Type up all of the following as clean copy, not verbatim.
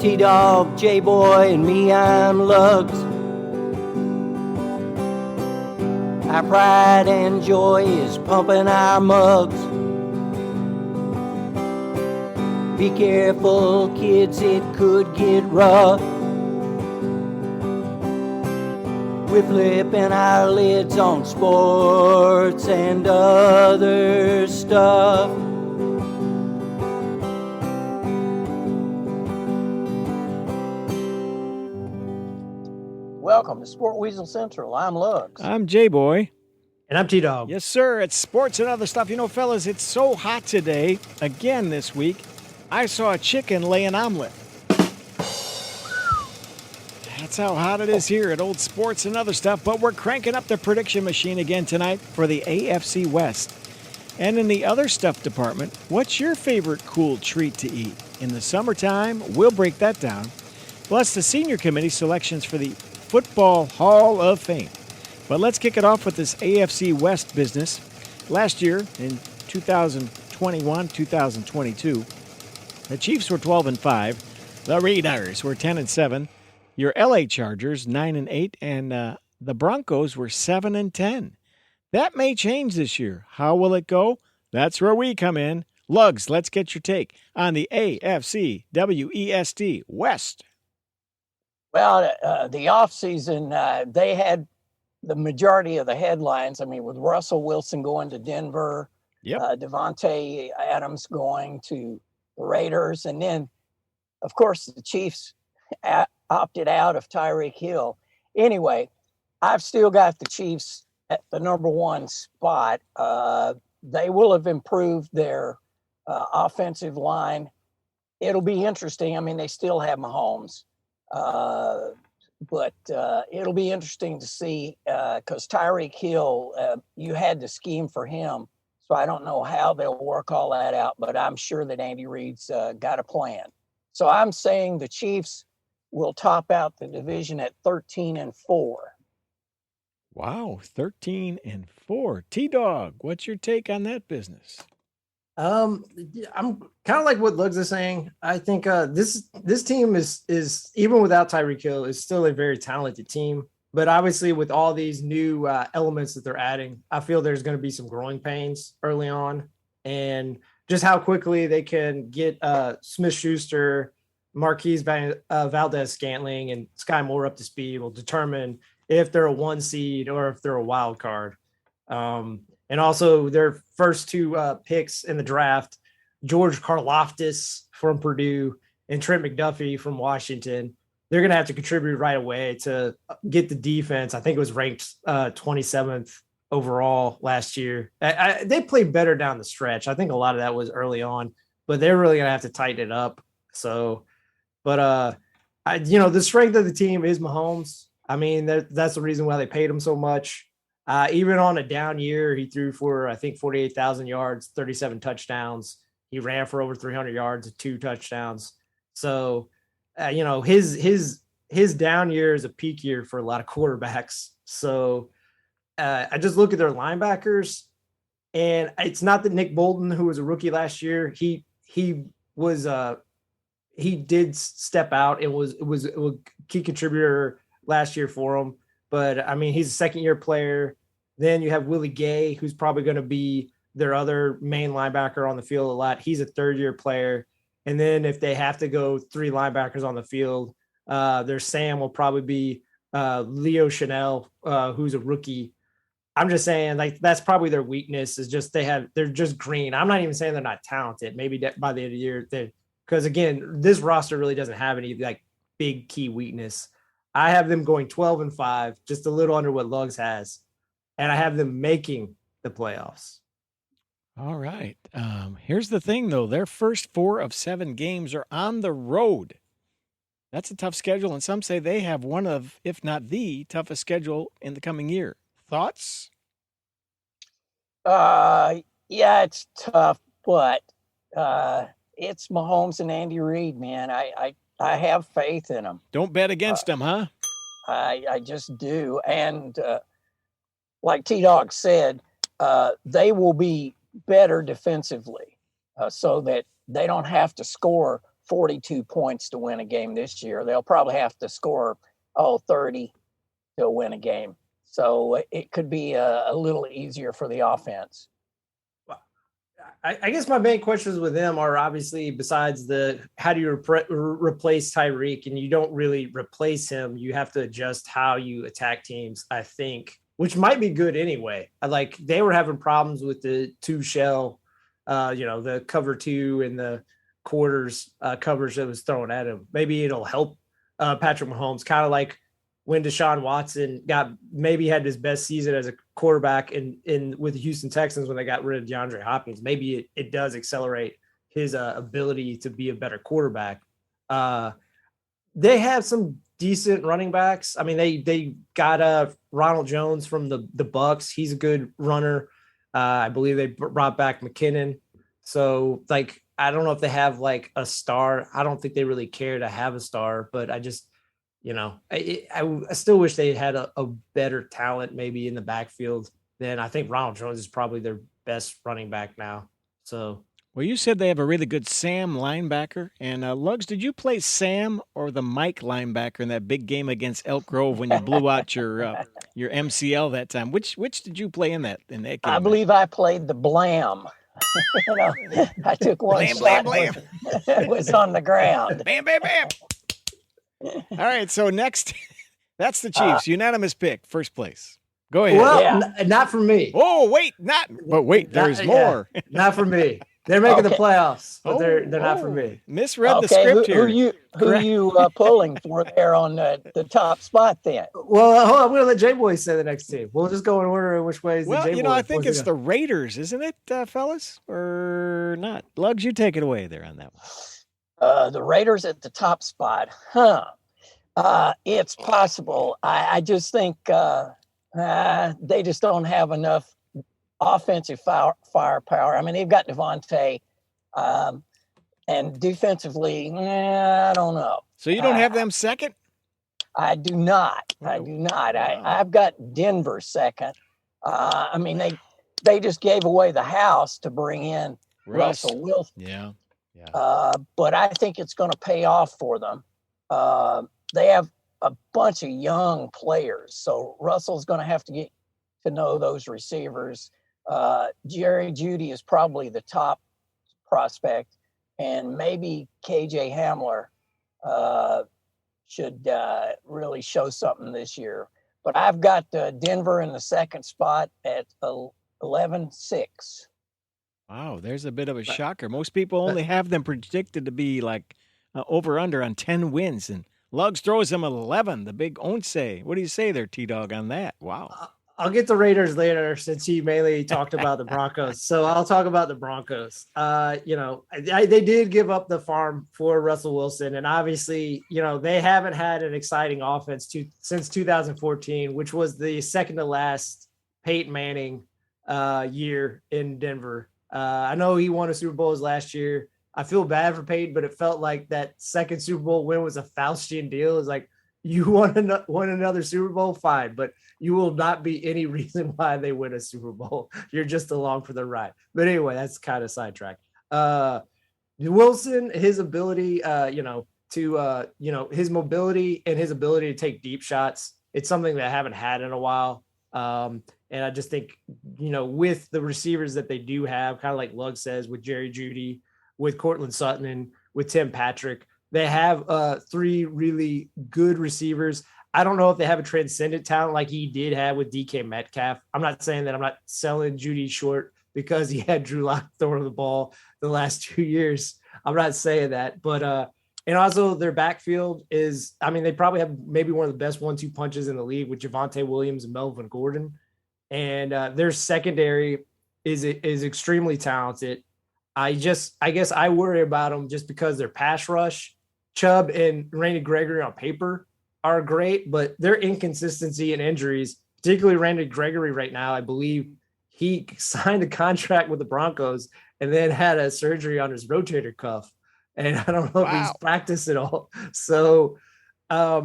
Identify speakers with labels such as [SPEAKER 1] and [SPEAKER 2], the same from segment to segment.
[SPEAKER 1] T-Dog, J-Boy, and me, I'm Lugs. Our pride and joy is pumping our mugs. Be careful, kids, it could get rough. We're flipping our lids on sports and other stuff. Welcome to Sport Weasel Central. I'm Lugs.
[SPEAKER 2] I'm J-Boy.
[SPEAKER 3] And I'm T-Dog.
[SPEAKER 2] Yes, sir. It's sports and other stuff. You know, fellas, it's so hot today. Again this week, I saw a chicken lay an omelet. That's how hot it is here at Old Sports and Other Stuff. But we're cranking up the prediction machine again tonight for the AFC West. And in the other stuff department, what's your favorite cool treat to eat? In the summertime, we'll break that down. Plus the senior committee selections for the Football Hall of Fame. But let's kick it off with this AFC West business. Last year, in 2021-2022, the Chiefs were 12-5. The Raiders were 10-7. Your LA Chargers 9-8, and the Broncos were 7-10. That may change this year. How will it go? That's where we come in. Lugs, let's get your take on the AFC West West.
[SPEAKER 1] Well, the offseason, they had the majority of the headlines. I mean, with Russell Wilson going to Denver, Devontae Adams going to the Raiders, and then, of course, the Chiefs opted out of Tyreek Hill. Anyway, I've still got the Chiefs at the number one spot. They will have improved their offensive line. It'll be interesting. I mean, they still have Mahomes. But it'll be interesting to see because Tyreek Hill, you had the scheme for him. So I don't know how they'll work all that out, but I'm sure that Andy Reid's got a plan. So I'm saying the Chiefs will top out the division at 13-4.
[SPEAKER 2] Wow, 13-4. T-Dog, what's your take on that business?
[SPEAKER 3] I'm kind of like what Lugs is saying. I think this team is even without Tyreek Hill is still a very talented team. But obviously, with all these new elements that they're adding, I feel there's going to be some growing pains early on, and just how quickly they can get Smith-Schuster, Marquise Valdez-Scantling, and Sky Moore up to speed will determine if they're a one seed or if they're a wild card. And also their first two picks in the draft, George Karlaftis from Purdue and Trent McDuffie from Washington, they're going to have to contribute right away to get the defense. I think it was ranked 27th overall last year. They played better down the stretch. I think a lot of that was early on, but they're really going to have to tighten it up. So, but the strength of the team is Mahomes. I mean, that's the reason why they paid him so much. Even on a down year, he threw for, I think, 48,000 yards, 37 touchdowns. He ran for over 300 yards and 2 touchdowns. So, his down year is a peak year for a lot of quarterbacks. So I just look at their linebackers, and it's not that Nick Bolton, who was a rookie last year, he did step out and was a key contributor last year for him. But, I mean, he's a second-year player. Then you have Willie Gay, who's probably going to be their other main linebacker on the field a lot. He's a third-year player. And then if they have to go 3 linebackers on the field, their Sam will probably be Leo Chanel, who's a rookie. I'm just saying, like, that's probably their weakness is just they're just green. I'm not even saying they're not talented. Maybe by the end of the year, because, again, this roster really doesn't have any, like, big key weakness. I have them going 12-5, just a little under what Lugs has, and I have them making the playoffs.
[SPEAKER 2] All right. Here's the thing, though. Their first 4 of 7 games are on the road. That's a tough schedule, and some say they have one of, if not the, toughest schedule in the coming year. Thoughts?
[SPEAKER 1] Yeah, it's tough, but it's Mahomes and Andy Reid, man. I have faith in them.
[SPEAKER 2] Don't bet against them, huh?
[SPEAKER 1] I just do. And like T-Dog said, they will be better defensively so that they don't have to score 42 points to win a game this year. They'll probably have to score 30 to win a game. So it could be a little easier for the offense.
[SPEAKER 3] I guess my main questions with them are obviously besides how do you replace Tyreek, and you don't really replace him. You have to adjust how you attack teams, I think, which might be good anyway. Like they were having problems with the two shell, the cover two and the quarters coverage that was thrown at him. Maybe it'll help Patrick Mahomes, kind of like when Deshaun Watson had his best season as a quarterback in with the Houston Texans when they got rid of DeAndre Hopkins. Maybe it does accelerate his ability to be a better quarterback. They have some decent running backs. I mean, they got Ronald Jones from the Bucks. He's a good runner. I believe they brought back McKinnon. So like, I don't know if they have like a star. I don't think they really care to have a star, but I just, I still wish they had a better talent maybe in the backfield. Then I think Ronald Jones is probably their best running back now. So,
[SPEAKER 2] well, you said they have a really good Sam linebacker. And Lugs, did you play Sam or the Mike linebacker in that big game against Elk Grove when you blew out your MCL that time? Which did you play in that game?
[SPEAKER 1] I believe I played the Blam. I took one shot.
[SPEAKER 2] Blam.
[SPEAKER 1] It was on the ground.
[SPEAKER 2] Bam, bam, bam. All right, so next, that's the Chiefs. Unanimous pick, first place. Go ahead.
[SPEAKER 3] Well, not for me.
[SPEAKER 2] Oh, wait, there's more.
[SPEAKER 3] Not for me. They're making the playoffs, but they're not for me.
[SPEAKER 2] Misread the script here.
[SPEAKER 1] Who are you pulling for there on the top spot then?
[SPEAKER 3] Well, hold on, I'm going to let J-Boy say the next team. We'll just go in order in which ways.
[SPEAKER 2] Well, I think it's the Raiders, isn't it, fellas? Or not? Lugs, you take it away there on that one.
[SPEAKER 1] The Raiders at the top spot. It's possible. I just think they just don't have enough offensive firepower. I mean, they've got Devontae, and defensively, I don't know.
[SPEAKER 2] So you don't have them second?
[SPEAKER 1] I do not. I've got Denver second. I mean, they just gave away the house to bring in Russell Wilson.
[SPEAKER 2] Yeah.
[SPEAKER 1] But I think it's going to pay off for them. They have a bunch of young players, so Russell's going to have to get to know those receivers. Jerry Jeudy is probably the top prospect, and maybe KJ Hamler should really show something this year. But I've got Denver in the second spot at 11-6.
[SPEAKER 2] Wow, there's a bit of a shocker. Most people only have them predicted to be like over-under on 10 wins, and Lugs throws them 11, the big once. What do you say there, T-Dog, on that? Wow.
[SPEAKER 3] I'll get the Raiders later since he mainly talked about the Broncos. So I'll talk about the Broncos. They did give up the farm for Russell Wilson, and obviously, they haven't had an exciting offense since 2014, which was the second to last Peyton Manning year in Denver. I know he won a Super Bowl last year. I feel bad for Peyton, but it felt like that second Super Bowl win was a Faustian deal. It's like, you won another Super Bowl, fine, but you will not be any reason why they win a Super Bowl. You're just along for the ride. But anyway, that's kind of sidetracked. Wilson, his ability, his mobility and his ability to take deep shots, it's something that I haven't had in a while. And I just think, with the receivers that they do have, kind of like Lug says, with Jerry Jeudy, with Cortland Sutton, and with Tim Patrick, they have three really good receivers. I don't know if they have a transcendent talent like he did have with DK Metcalf. I'm not saying that I'm not selling Jeudy short because he had Drew Lock throwing the ball the last 2 years. I'm not saying that, but and also their backfield is, they probably have maybe one of the best 1-2 punches in the league with Javonte Williams and Melvin Gordon. And their secondary is extremely talented. I guess I worry about them just because their pass rush, Chubb and Randy Gregory on paper are great, but their inconsistency and injuries, particularly Randy Gregory right now, I believe he signed a contract with the Broncos and then had a surgery on his rotator cuff. And I don't know if he's practiced at all. So, I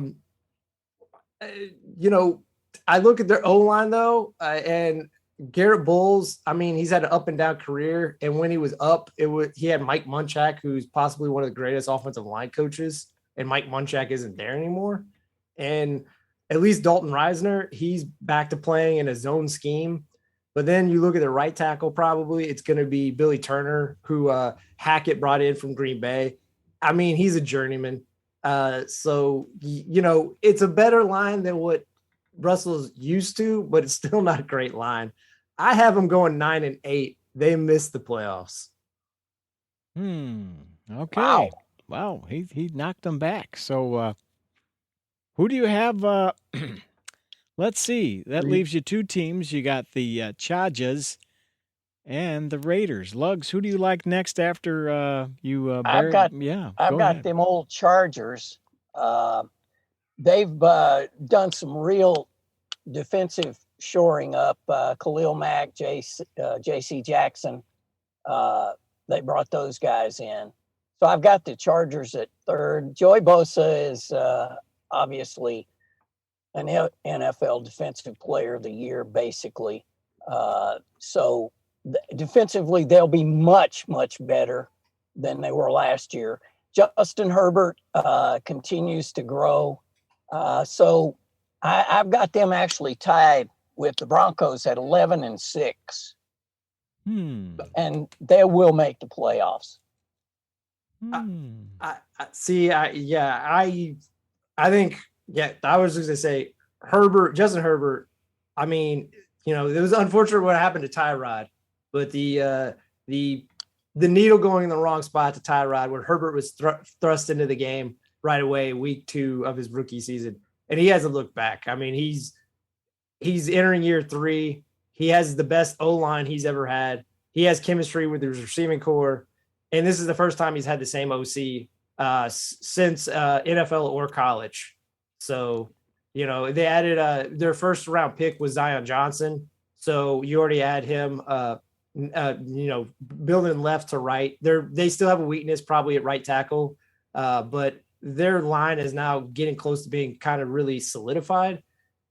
[SPEAKER 3] look at their O-line though, and Garrett Bowles, I mean, he's had an up and down career. And when he was up, he had Mike Munchak, who's possibly one of the greatest offensive line coaches. And Mike Munchak isn't there anymore. And at least Dalton Reisner, he's back to playing in a zone scheme. But then you look at the right tackle, probably it's going to be Billy Turner, who Hackett brought in from Green Bay. I mean, he's a journeyman. So, it's a better line than what Russell's used to, but it's still not a great line. I have them going 9-8. They missed the playoffs.
[SPEAKER 2] Okay. Wow. He knocked them back. So who do you have? Let's see. That leaves you two teams. You got the Chargers and the Raiders. Lugs, who do you like next after you?
[SPEAKER 1] I've got them old Chargers. They've done some real defensive shoring up. Khalil Mack, J.C. Jackson. They brought those guys in. So I've got the Chargers at third. Joey Bosa is obviously an NFL Defensive Player of the Year, basically. So defensively, they'll be much, much better than they were last year. Justin Herbert continues to grow. So I've got them actually tied with the Broncos at 11-6. And they will make the playoffs.
[SPEAKER 3] I think, I was just going to say Justin Herbert. I mean, it was unfortunate what happened to Tyrod, but the needle going in the wrong spot to Tyrod, where Herbert was thrust into the game right away, week 2 of his rookie season. And he hasn't looked back. I mean, he's entering year 3. He has the best O-line he's ever had. He has chemistry with his receiving core. And this is the first time he's had the same OC since NFL or college. So, they added their first round pick was Zion Johnson. So you already add him, building left to right. They still have a weakness probably at right tackle, but their line is now getting close to being kind of really solidified.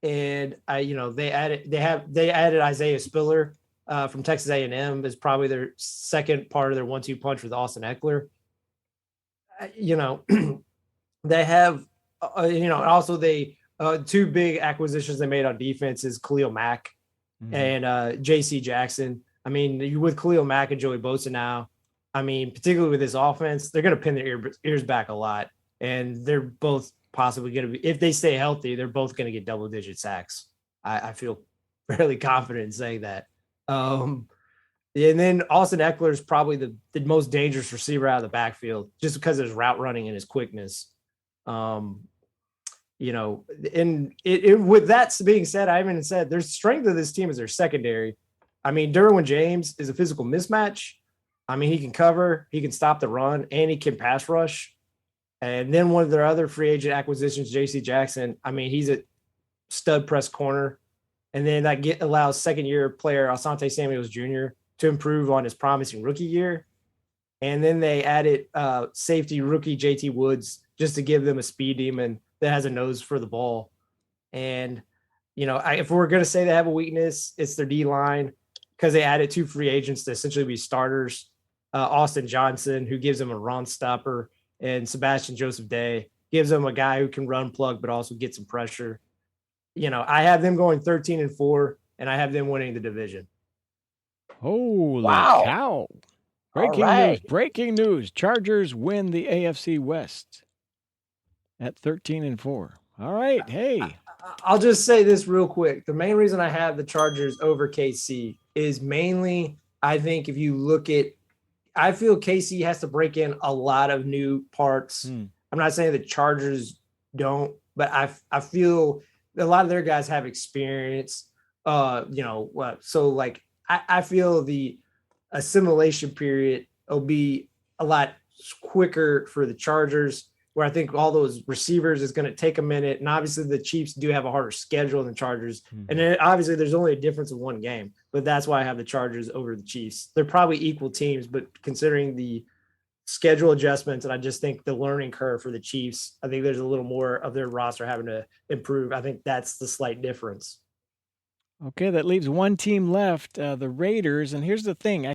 [SPEAKER 3] And they added Isaiah Spiller from Texas A&M as probably their second part of their 1-2 punch with Austin Eckler. They have, also they two big acquisitions they made on defense is Khalil Mack and J.C. Jackson. I mean, with Khalil Mack and Joey Bosa now, I mean, particularly with this offense, they're going to pin their ears back a lot. And they're both possibly going to be, if they stay healthy, they're both going to get double-digit sacks. I feel fairly confident in saying that. And then Austin Eckler is probably the most dangerous receiver out of the backfield just because of his route running and his quickness. And with that being said, I haven't said their strength of this team is their secondary. I mean, Derwin James is a physical mismatch. I mean, he can cover, he can stop the run, and he can pass rush. And then one of their other free agent acquisitions, J.C. Jackson, I mean, he's a stud press corner. And then that allows second-year player Asante Samuels Jr. to improve on his promising rookie year. And then they added safety rookie J.T. Woods just to give them a speed demon that has a nose for the ball. And, if we're going to say they have a weakness, it's their D-line because they added 2 free agents to essentially be starters. Austin Johnson, who gives them a run stopper, and Sebastian Joseph Day gives them a guy who can run plug but also get some pressure. I have them going 13-4, and I have them winning the division.
[SPEAKER 2] Holy cow. Breaking news. Chargers win the AFC West at 13-4. All right. Hey.
[SPEAKER 3] I'll just say this real quick. The main reason I have the Chargers over KC is mainly, I think if you look at, I feel KC has to break in a lot of new parts. I'm not saying the Chargers don't, but I feel a lot of their guys have experience. So like I feel the assimilation period will be a lot quicker for the Chargers, where I think all those receivers is going to take a minute. And obviously the Chiefs do have a harder schedule than the Chargers. And then obviously there's only a difference of one game, but that's why I have the Chargers over the Chiefs. They're probably equal teams, but considering the schedule adjustments, and I just think the learning curve for the Chiefs, I think there's a little more of their roster having to improve. I think that's the slight difference.
[SPEAKER 2] Okay, that leaves one team left, the Raiders. And here's the thing.